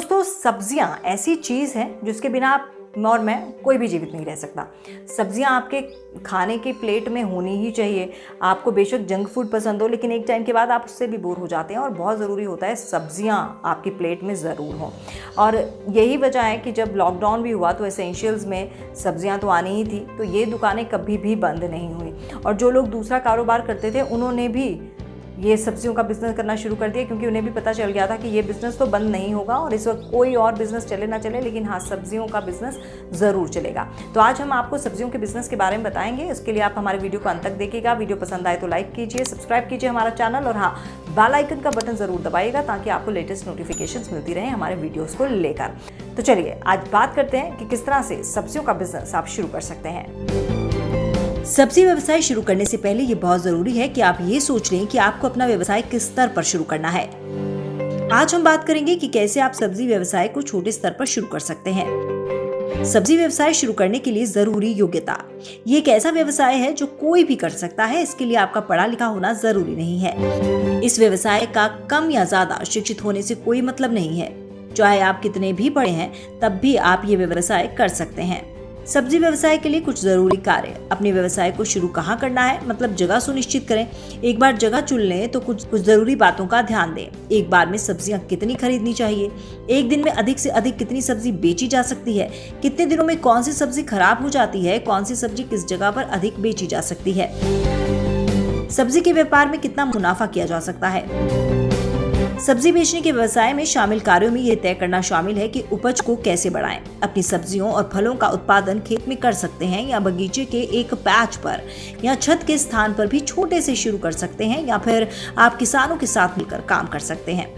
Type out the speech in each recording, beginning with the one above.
दोस्तों, सब्जियां ऐसी चीज़ है जिसके बिना आप और मैं कोई भी जीवित नहीं रह सकता। सब्जियां आपके खाने की प्लेट में होनी ही चाहिए। आपको बेशक जंक फूड पसंद हो, लेकिन एक टाइम के बाद आप उससे भी बोर हो जाते हैं और बहुत ज़रूरी होता है सब्जियां आपकी प्लेट में ज़रूर हों। और यही वजह है कि जब लॉकडाउन भी हुआ तो एसेंशियल्स में सब्जियां तो आनी ही थी, तो ये दुकानें कभी भी बंद नहीं हुई। और जो लोग दूसरा कारोबार करते थे उन्होंने भी ये सब्जियों का बिज़नेस करना शुरू कर दिया, क्योंकि उन्हें भी पता चल गया था कि ये बिज़नेस तो बंद नहीं होगा और इस वक्त कोई और बिज़नेस चले ना चले, लेकिन हाँ, सब्जियों का बिज़नेस ज़रूर चलेगा। तो आज हम आपको सब्जियों के बिज़नेस के बारे में बताएंगे। उसके लिए आप हमारे वीडियो को अंत तक देखिएगा। वीडियो पसंद आए तो लाइक कीजिए, सब्सक्राइब कीजिए हमारा चैनल, और हाँ, बेल आइकन का बटन ज़रूर दबाइएगा ताकि आपको लेटेस्ट नोटिफिकेशंस मिलती रहे हमारे वीडियोज़ को लेकर। तो चलिए आज बात करते हैं कि किस तरह से सब्जियों का बिज़नेस आप शुरू कर सकते हैं। सब्जी व्यवसाय शुरू करने से पहले ये बहुत जरूरी है कि आप ये सोच लें कि आपको अपना व्यवसाय किस स्तर पर शुरू करना है। आज हम बात करेंगे कि कैसे आप सब्जी व्यवसाय को छोटे स्तर पर शुरू कर सकते हैं। सब्जी व्यवसाय शुरू करने के लिए जरूरी योग्यता। ये एक ऐसा व्यवसाय है जो कोई भी कर सकता है। इसके लिए आपका पढ़ा लिखा होना जरूरी नहीं है। इस व्यवसाय का कम या ज्यादा शिक्षित होने से कोई मतलब नहीं है। चाहे आप कितने भी पढ़े हैं, तब भी आप ये व्यवसाय कर सकते हैं। सब्जी व्यवसाय के लिए कुछ जरूरी कार्य। अपने व्यवसाय को शुरू कहाँ करना है, मतलब जगह सुनिश्चित करें। एक बार जगह चुन लें तो कुछ जरूरी बातों का ध्यान दें। एक बार में सब्जियां कितनी खरीदनी चाहिए, एक दिन में अधिक से अधिक कितनी सब्जी बेची जा सकती है, कितने दिनों में कौन सी सब्जी खराब हो जाती है, कौन सी सब्जी किस जगह पर अधिक बेची जा सकती है, सब्जी के व्यापार में कितना मुनाफा किया जा सकता है। सब्जी बेचने के व्यवसाय में शामिल कार्यों में ये तय करना शामिल है कि उपज को कैसे बढ़ाएं। अपनी सब्जियों और फलों का उत्पादन खेत में कर सकते हैं या बगीचे के एक पैच पर या छत के स्थान पर भी छोटे से शुरू कर सकते हैं, या फिर आप किसानों के साथ मिलकर काम कर सकते हैं।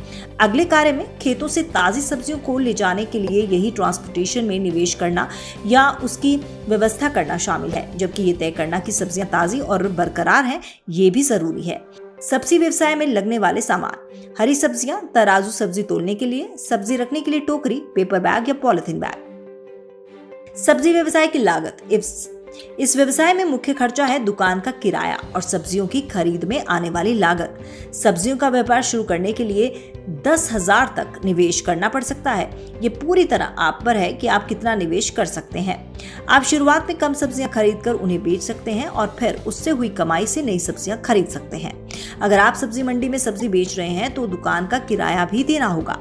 अगले कार्य में खेतों से ताजी सब्जियों को ले जाने के लिए यही ट्रांसपोर्टेशन में निवेश करना या उसकी व्यवस्था करना शामिल है, जबकि ये तय करना कि सब्जियां ताजी और बरकरार हैं, ये भी जरूरी है। सब्जी व्यवसाय में लगने वाले सामान: हरी सब्जियां, तराजू सब्जी तोलने के लिए, सब्जी रखने के लिए टोकरी, पेपर बैग या पॉलिथीन बैग। सब्जी व्यवसाय की लागत। इस व्यवसाय में मुख्य खर्चा है दुकान का किराया और सब्जियों की खरीद में आने वाली लागत। सब्जियों का व्यापार शुरू करने के लिए 10,000 तक निवेश करना पड़ सकता है। ये पूरी तरह आप पर है कि आप कितना निवेश कर सकते हैं। आप शुरुआत में कम सब्जियां खरीदकर उन्हें बेच सकते हैं और फिर उससे हुई कमाई से नई सब्जियां खरीद सकते हैं। अगर आप सब्जी मंडी में सब्जी बेच रहे हैं तो दुकान का किराया भी देना होगा।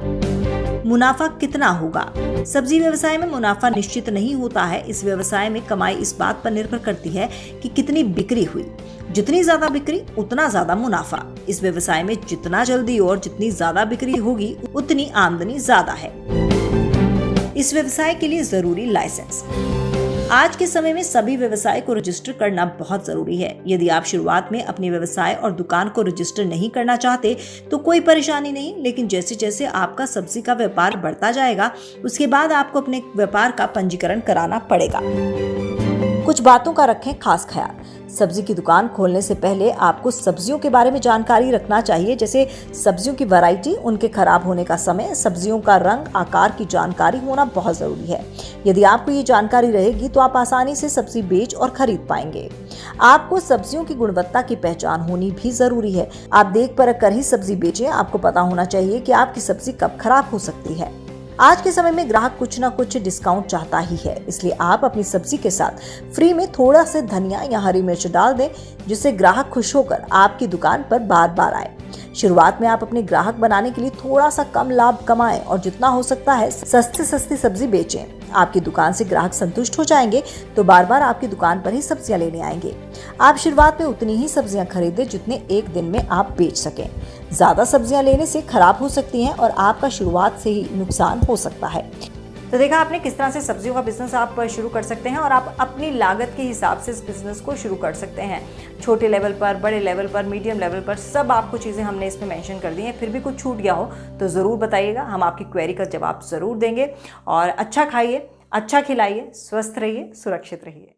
मुनाफा कितना होगा? सब्जी व्यवसाय में मुनाफा निश्चित नहीं होता है। इस व्यवसाय में कमाई इस बात पर निर्भर करती है कि कितनी बिक्री हुई। जितनी ज्यादा बिक्री उतना ज्यादा मुनाफा। इस व्यवसाय में जितना जल्दी और जितनी ज्यादा बिक्री होगी उतनी आमदनी ज्यादा है। इस व्यवसाय के लिए जरूरी लाइसेंस। आज के समय में सभी व्यवसाय को रजिस्टर करना बहुत जरूरी है। यदि आप शुरुआत में अपने व्यवसाय और दुकान को रजिस्टर नहीं करना चाहते तो कोई परेशानी नहीं, लेकिन जैसे जैसे आपका सब्जी का व्यापार बढ़ता जाएगा उसके बाद आपको अपने व्यापार का पंजीकरण कराना पड़ेगा। कुछ बातों का रखें खास ख्याल। सब्जी की दुकान खोलने से पहले आपको सब्जियों के बारे में जानकारी रखना चाहिए, जैसे सब्जियों की वैरायटी, उनके खराब होने का समय, सब्जियों का रंग, आकार की जानकारी होना बहुत जरूरी है। यदि आपको ये जानकारी रहेगी तो आप आसानी से सब्जी बेच और खरीद पाएंगे। आपको सब्जियों की गुणवत्ता की पहचान होनी भी जरूरी है। आप देख परख कर ही सब्जी बेचें। आपको पता होना चाहिए कि आपकी सब्जी कब खराब हो सकती है। आज के समय में ग्राहक कुछ ना कुछ डिस्काउंट चाहता ही है, इसलिए आप अपनी सब्जी के साथ फ्री में थोड़ा सा धनिया या हरी मिर्च डाल दें, जिससे ग्राहक खुश होकर आपकी दुकान पर बार बार आए। शुरुआत में आप अपने ग्राहक बनाने के लिए थोड़ा सा कम लाभ कमाएं और जितना हो सकता है सस्ती सब्जी बेचें। आपकी दुकान से ग्राहक संतुष्ट हो जाएंगे तो बार बार आपकी दुकान पर ही सब्जियां लेने आएंगे। आप शुरुआत में उतनी ही सब्जियां खरीदें जितने एक दिन में आप बेच सकें। ज्यादा सब्जियां लेने से खराब हो सकती हैं और आपका शुरुआत से ही नुकसान हो सकता है। तो देखा आपने किस तरह से सब्जियों का बिजनेस आप शुरू कर सकते हैं और आप अपनी लागत के हिसाब से इस बिजनेस को शुरू कर सकते हैं। छोटे लेवल पर, बड़े लेवल पर, मीडियम लेवल पर, सब आपको चीज़ें हमने इसमें मेंशन कर दी हैं। फिर भी कुछ छूट गया हो तो ज़रूर बताइएगा, हम आपकी क्वेरी का जवाब ज़रूर देंगे। और अच्छा खाइए, अच्छा खिलाइए, स्वस्थ रहिए, सुरक्षित रहिए।